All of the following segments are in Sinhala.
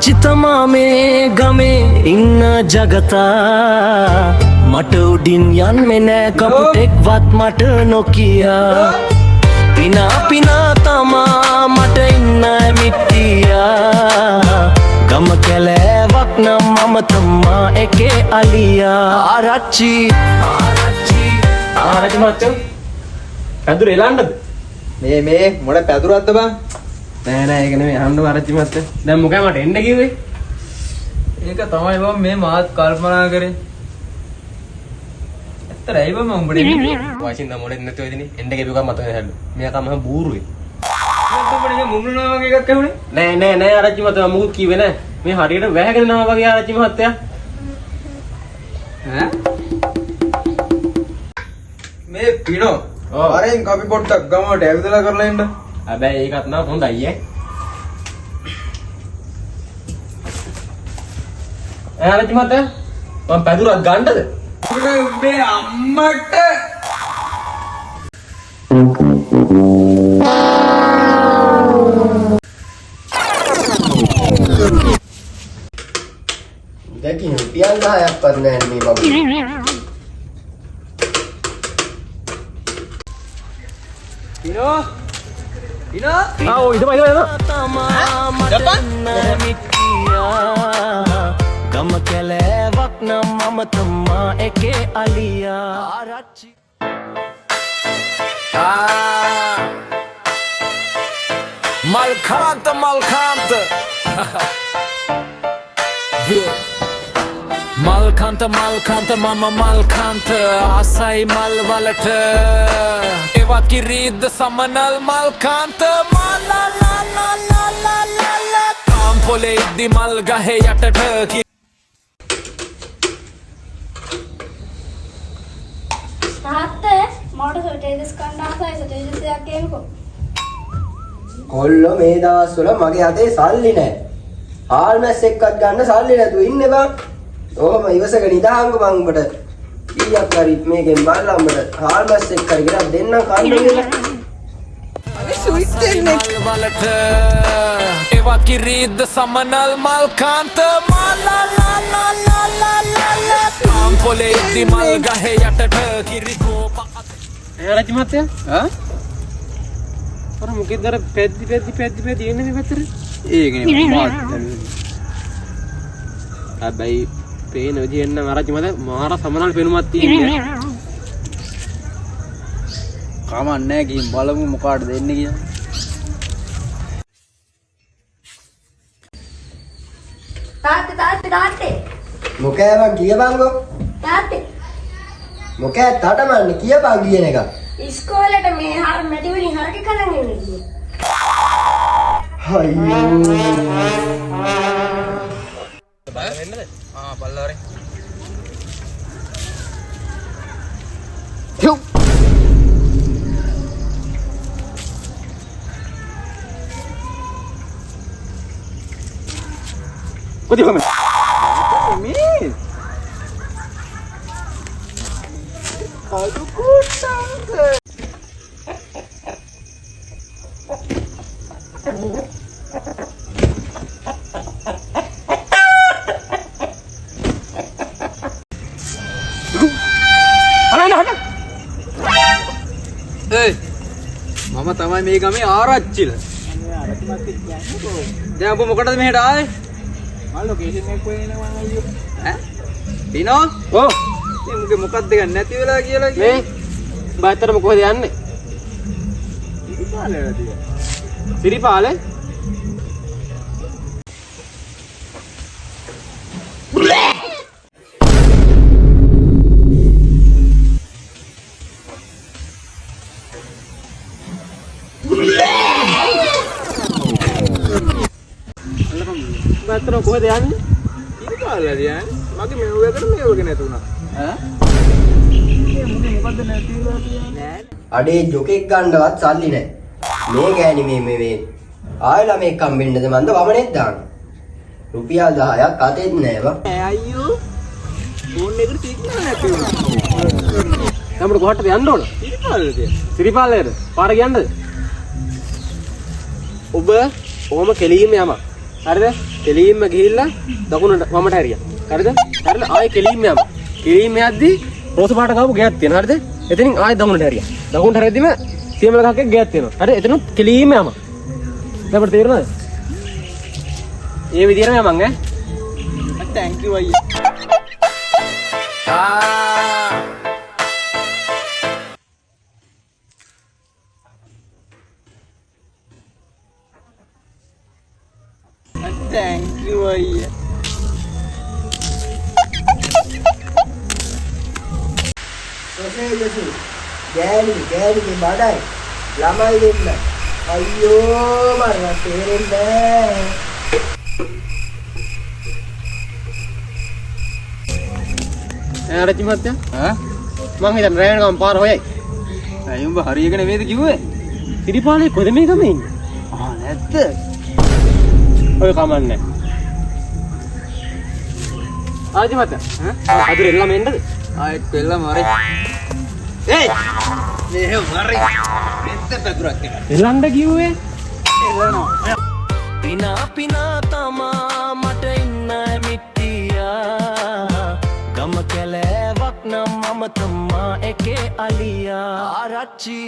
ආරච්චි තමා මේ ගමේ ඉන්න ජගතා මට උඩින් යන්නේ නෑ කපුටෙක්වත් මට නොකියා පිනා පිනා තමා මට ඉන්න මිට්ටියා ගම කැලෑවක් නම් මම තමා එකේ අලියා ආරච්චි මචෝ පැදුර එලන්නද මේ මොඩ පැදුරක්ද බං නෑ ඒක නෙමෙයි අහන්න ආරච්චි මචෝ දැන් මොකද මට එන්න කිව්වේ ඒක තමයි බං මේ මාත් කල්පනා කරේ ඇත්තට ඇයි බං උඹට වාසින්ද මොඩෙන් නැතුව ඉදිනේ එන්න කිව්ව එක මතක නැහැ මෙයා කම බූරුවේ උඹට මුමුණනවා වගේ එකක් ඇහුනේ නෑ ආරච්චි මචෝ මොකක් කිව්වේ නෑ මේ හරියට වැහගෙන යනවා වගේ ආරච්චි මහත්තයා ඈ මේ පිනෝ වරෙන් අපි පොඩ්ඩක් ගමට ඇවිදලා කරලා එන්න හැබැයි ඒකත් නම් හොඳයි ඈ ආරච්චි මහත්තයා මම පැදුරක් ගන්නද උඹේ අම්මට දැකින් රුපියල් 10ක්වත් නැහැ මේ බබු. පිනෝ ආ ඔය ඉතම ගම කැලෑවක් නම් මම තමා එකේ අලියා ආරච්චි Malkant mama malkant asai mal walata ewa kirid samanal malkant mala la la la la la la kam pole iddi mal gahe yatata තාත්තේ මට සොටේජස් කන්න ආසයි සොටේජස් එකක් ගේමුකෝ. කොල්ලෝ මේ දවස්වල මගේ අතේ සල්ලි නැහැ. හාල් මැස් එක්කත් ගන්න සල්ලි නැතුව ඉන්නේ බං. ඔහොම ඉවසක නිදාංග මං උඹට කීයක් හරි මේකෙන් බලලා උඹට හාල් මැස් එක්ක හරි ගෙනත් දෙන්නම් කන්න කියලා. අනේ ස්වීට් දෙන්නේ walata ewa kirid samanal malkant mala la la la la la la kam pole iddi mal gahe yatata kiriko ආරච්චි මහත්තයා අර මොකෙන්ද අර පැද්දි එන්නේ මේ පැත්තට ඒකනේ මාත් හැබැයි පේන විදිහෙන් නම් ආරච්චි මහත්තයා මාර සමනල් පෙනුමක් තියෙන්නේ කමන්නේ ගිහින් බලමු මොකාටද දෙන්නේ කියලා තාත්තේ මොකෑ බං කියපන්කෝ. තාත්තේ මොකෑ තටමන්නේ කියපන් කියන එක. ඉස්කෝලේට මේ මැටි වලින් හරක කලන් එන්නේ කියේ. අයියෝ. පල්ලාරේ කොහොමද මේ කඩු කුට්ටංග මම තමයි මේ ගමේ ආරච්චිල. දැන් ඔබ මොකටද මෙහෙට ආවේ? මම ලොකේෂන් එක කොහෙනවා අයියෝ. ඈ? පිනෝ? ඔව් මේ මුගේ මොකක්ද ගන්න නැති වෙලා කියලා මේ බාතරම කොහෙද යන්නේ සිරිපාලේ බාතරම කොහෙද යන්නේ ඉරිපාලද යන්නේ මගේ මෙව්වකට මෙව්වක නැතුණා ඈ මේ මුගේ මොකද්ද නැති වෙලා කියන්නේ අඩේ ජොකෙක් ගන්නවත් සල්ලි නැහැ. මේ ගෑණි මේ ආයෙලා මේක කම්බෙන්නද මන්ද වමනෙත් දාන්න. රුපියල් 10ක් අතෙත් නැහැ බං. අයියෝ ෆෝන් එකට සිග්නල් නැති වුණා අපිට කොහටද යන්න ඕන ඉරිපාලද සිරිපාලේද පාර යන්නද ඔබ කොහොම කෙලීම යමක් හරිද? කෙලින්ම ගිහිල්ලා දකුණට වමට හැරියා. හරිද? හරිද? ආයෙ කෙලින්ම යමු. කෙලින්ම යද්දී රෝස පාට ගාපු ගයක් තියෙනවා. හරිද? එතනින් ආයෙ දකුණට හැරියා. දකුණට හැරෙද්දිම සියමල ගහක ගයක් තියෙනවා. හරිද? එතනත් කෙලින්ම යමු. දැන් අපිට තේරෙනවද? ඒ විදිහටම යමන් ඈ. thank you අයියා. thank you අයියා. සොසේජසු ගෑණි බඩයි ළමයි දෙන්න අයියෝ මට තේරෙන්නේ නැහැ. ආරච්චි මහත්තයා මං හිතන්නේ රෑන ගම පාර හොයයි. ඇයි උඹ හරියක නෙමෙයිද කිව්වේ? තිරිපාලේ කොහෙද මේ ගමේ ඉන්නේ? නැද්ද? ඔය කමන්නේ. ආරච්චි මහත්තයා අද එල්ලම එන්නද? ආයෙත් එල්ලම හරි. ඒයි මෙහෙම හරි. මෙත්ත පැදුරක් එක. එල්ලන්න කිව්වේ? එල්ලනවා. පිනා තමා මට ඉන්න මිත්තියා ගම කැලෑවක් නම් මම තමා එකේ අලියා ආරච්චි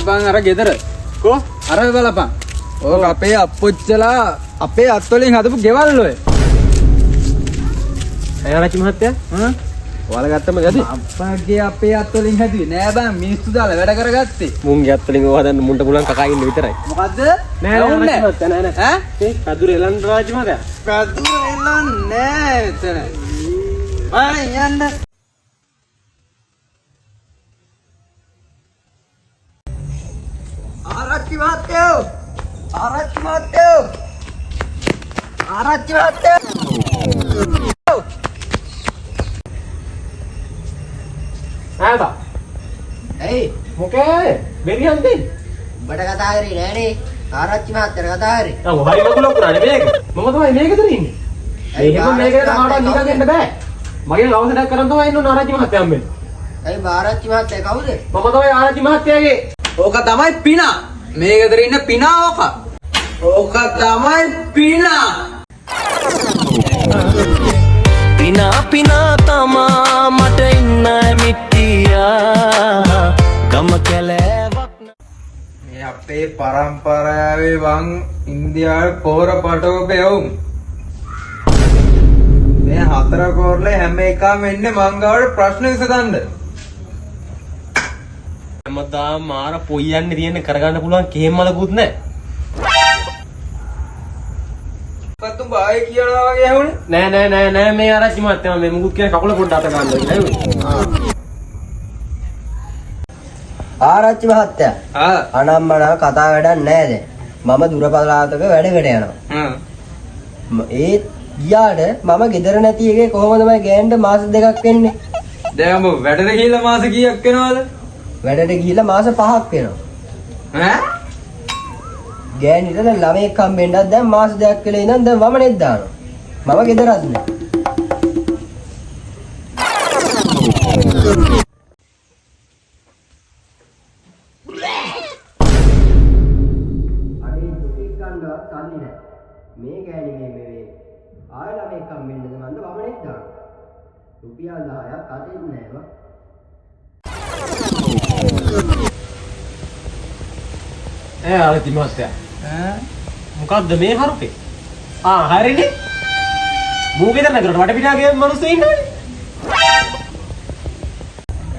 බං අර ගෙදර කො අර බලපන්. ඕක අපේ අප්පොච්චලා අපේ අත්වලින් හදපු ගෙවල් ඔය. ආරච්චි මහත්තයා ඔයාලා ගත්තම යදි අප්පාගේ අපේ අත්වලින් හැදුවේ නෑ බං මිනිස්සු දාලා වැඩ කරගත්තේ. මුන්ගේ අත්වලින් ඕවා හදන්න මුන්ට පුළුවන් කකා ඉන්න විතරයි. මොකද්ද? නෑ නෑ ඈ ඒ කදුර එලන් රාජ්‍ය මහත්තයා කදුර එලන් නෑ එතන. මම යන්න ආරච්චි මහත්තයෝ ආවා ඇයි මොකේ බෙරියන් දෙන්න බඩ කතා කරේ නෑනේ ආරච්චි මහත්තයා කතා කරේ ආ හරි මගුලක් කරන්නේ මේක මම තමයි මේකද ඉන්නේ මේකෙම මේකට කාටවත් නිකන් එන්න බෑ මගේ අවසරයක් කරන් තමයි ඉන්න ආරච්චි මහත්තයා හම්බෙන්නේ ඇයි ආරච්චි මහත්තයා කවුද මම තමයි ආරච්චි මහත්තයාගේ ඕක තමයි පිනා මේ ගෙදර ඉන්න පිනා ඕක තමයි පිනා පිනා තමා මට ඉන්න මිත්තියා ගම කැලෑවක් මේ අපේ පරම්පරාවේ වන් ඉන්දියාවේ පොර පටවපෙවුම් මේ හතර කෝරලේ හැම එකම එන්නේ මංගාවට ප්‍රශ්න විසඳන්න හැමදාම මාර පොයියන්නේ තියෙන්නේ කරගන්න පුළුවන් කේම් මලකුත් නැහැ පත්තු බායි කියලා වගේ ඇහුනේ නෑ මේ ආරච්චි මහත්තයා මේ මුකුත් කියන කකුල පොඩ්ඩක් අත ගන්න කියලා ඇහුනේ ආරච්චි මහත්තයා අනම්මනා කතා වැඩක් නෑ දැන් මම දුර පළාතක වැඩකට යනවා ඒත් ගියාට මම ගෙදර නැති එකේ කොහොමද මම ගෑනට මාස 2ක් වෙන්නේ දැන් ඔබ වැඩට ගිහිල්ලා මාස කීයක් වෙනවද වැඩට ගිහිල්ලා මාස 5ක් වෙනවා ඈ ගෑනිට දැන් ළමෙක් හම්බෙන්නත් දැන් මාස 2ක් කියලා ඉඳන් දැන් වමනෙත් දානවා මම ගෙදරත් නෑ මේ ගෑණි මේ ආයෙ ළමෙක් හම්බෙන්නද මන්ද වමනෙත් දානවා රුපියල් 10ක් අතේ නෑවා ආරච්චි මහත්තයා මොකද්ද මේ හරුපේ හරිනේ මූ ගෙදර නැතුවට වටපිටාගේ මිනිස්සු ඉන්නවනේ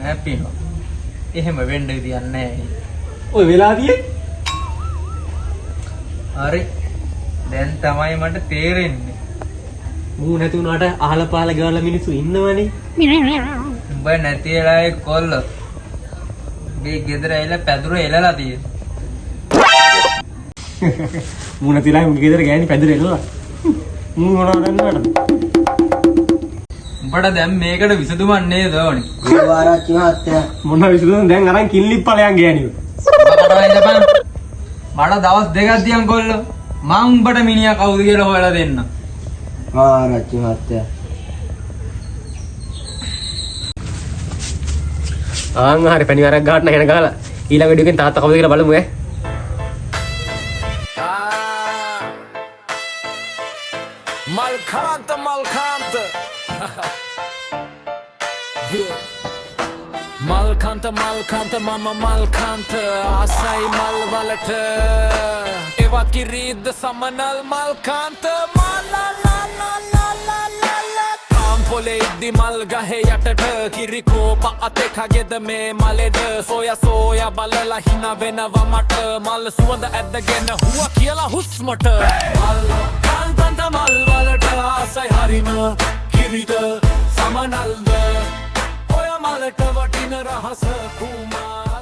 හැපිනෝ එහෙම වෙන්න විදියක් නැහැ ඔය වෙලාදියේ හරි දැන් තමයි මට තේරෙන්නේ මූ නැති වුණාට අහල පහල ගෙවල මිනිස්සු ඉන්නවනේ උඹ නැති වෙලාවේ කොල්ල මේ ගෙදර ඇවිල්ලා පැදුර එලලා තියෙනවා මූ නැතිලා මුගේ ගෙදර ගෑණි පැදුර එලලා මූ මොනවද දන්නවද උඹට දැන් මේකට විසඳුමක් නේද ඕනේ ආරච්චි මහත්තයා මොන විසඳුමක් දැන් අරන් කිල්ලිප් ඵලයන් ගෑණියෝ මට දවස් දෙකක් දියන් කොල්ලෝ මං උඹට මිනිහා කවුද කියලා හොයලා දෙන්න ආරච්චි මහත්තයා හරි පැණිවරක් ගහන්න හෙන ගහලා ඊළඟ වීඩියෝ එකෙන් තාත්තා කවුද කියලා බලමු ඈ කාන්ත මල් කාන්ත මල් කාන්ත මම මල් කාන්ත ආසයි මල් වලට ඒවා කිරිද්ද සමනල් මල් කාන්ත පොලේ ඉද්දි මල් ගහේ යටට කිරි කෝප අතේ කගෙද මේ මලෙද සෝයා බලලා හින වෙනවා මට මල් සුවඳ ඇද්දගෙන හුව කියලා හුස්මට මල් කාන්තන්ත මල් වලට ආසයි හරිම කිරිද සමනල්ද ඔය මලට වටින රහස කුමාර